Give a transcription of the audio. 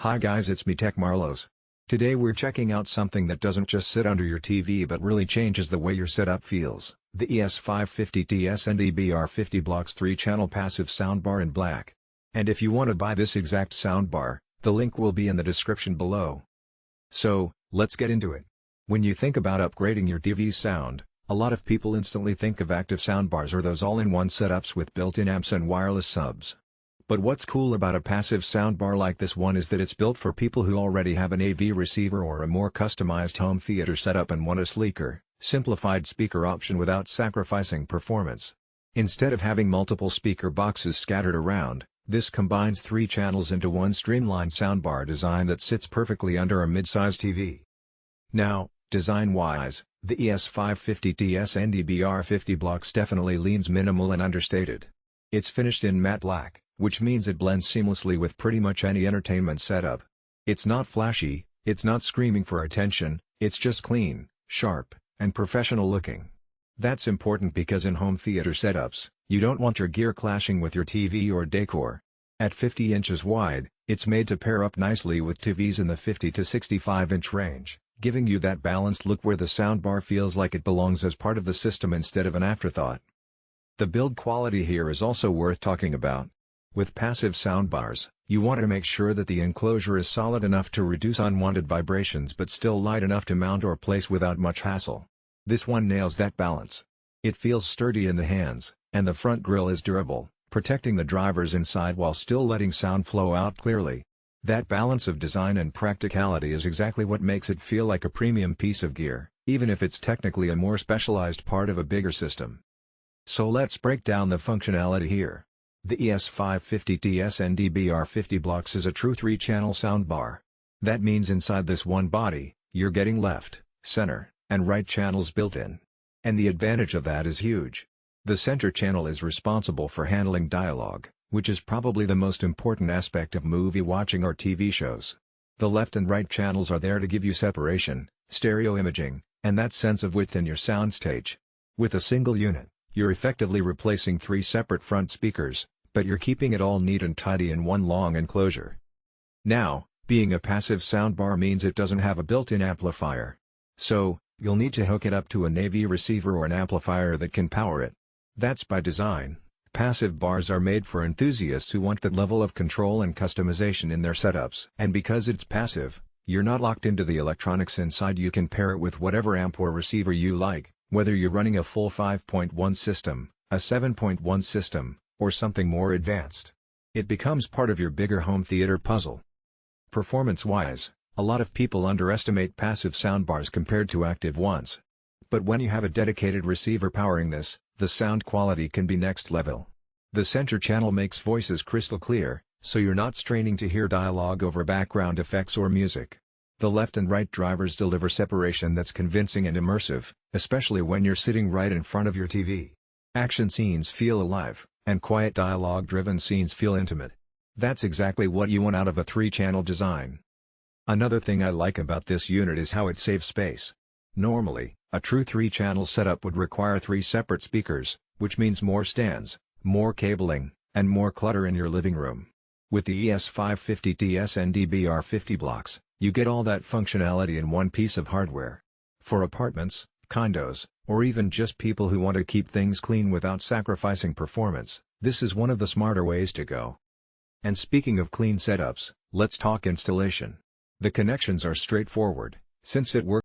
Hi guys, it's me Tech Marlos. Today we're checking out something that doesn't just sit under your TV but really changes the way your setup feels, the ES-350-SNDBAR-60-BLK 3-channel passive soundbar in black. And if you want to buy this exact soundbar, the link will be in the description below. So, let's get into it. When you think about upgrading your TV's sound, a lot of people instantly think of active soundbars or those all-in-one setups with built-in amps and wireless subs. But what's cool about a passive soundbar like this one is that it's built for people who already have an AV receiver or a more customized home theater setup and want a sleeker, simplified speaker option without sacrificing performance. Instead of having multiple speaker boxes scattered around, this combines 3 channels into one streamlined soundbar design that sits perfectly under a mid-size TV. Now, design-wise, the ES-350-SNDBAR-60-BLK definitely leans minimal and understated. It's finished in matte black, which means it blends seamlessly with pretty much any entertainment setup. It's not flashy, it's not screaming for attention, it's just clean, sharp, and professional looking. That's important because in home theater setups, you don't want your gear clashing with your TV or decor. At 50 inches wide, it's made to pair up nicely with TVs in the 50 to 65-inch range, giving you that balanced look where the soundbar feels like it belongs as part of the system instead of an afterthought. The build quality here is also worth talking about. With passive soundbars, you want to make sure that the enclosure is solid enough to reduce unwanted vibrations but still light enough to mount or place without much hassle. This one nails that balance. It feels sturdy in the hands, and the front grille is durable, protecting the drivers inside while still letting sound flow out clearly. That balance of design and practicality is exactly what makes it feel like a premium piece of gear, even if it's technically a more specialized part of a bigger system. So let's break down the functionality here. The ES-350-SNDBAR-60-BLK is a true 3-channel soundbar. That means inside this one body, you're getting left, center, and right channels built in. And the advantage of that is huge. The center channel is responsible for handling dialogue, which is probably the most important aspect of movie watching or TV shows. The left and right channels are there to give you separation, stereo imaging, and that sense of width in your soundstage. With a single unit, you're effectively replacing 3 separate front speakers, but you're keeping it all neat and tidy in one long enclosure. Now, being a passive soundbar means it doesn't have a built-in amplifier. So, you'll need to hook it up to an AV receiver or an amplifier that can power it. That's by design. Passive bars are made for enthusiasts who want that level of control and customization in their setups. And because it's passive, you're not locked into the electronics inside. You can pair it with whatever amp or receiver you like, whether you're running a full 5.1 system, a 7.1 system, or something more advanced. It becomes part of your bigger home theater puzzle. Performance-wise, a lot of people underestimate passive soundbars compared to active ones. But when you have a dedicated receiver powering this, the sound quality can be next level. The center channel makes voices crystal clear, so you're not straining to hear dialogue over background effects or music. The left and right drivers deliver separation that's convincing and immersive, especially when you're sitting right in front of your TV. Action scenes feel alive, and quiet dialogue-driven scenes feel intimate. That's exactly what you want out of a 3-channel design. Another thing I like about this unit is how it saves space. Normally, a true 3-channel setup would require 3 separate speakers, which means more stands, more cabling, and more clutter in your living room. With the ES-350-SNDBAR-60-BLK, you get all that functionality in one piece of hardware. For apartments, condos, or even just people who want to keep things clean without sacrificing performance, this is one of the smarter ways to go. And speaking of clean setups, let's talk installation. The connections are straightforward, since it works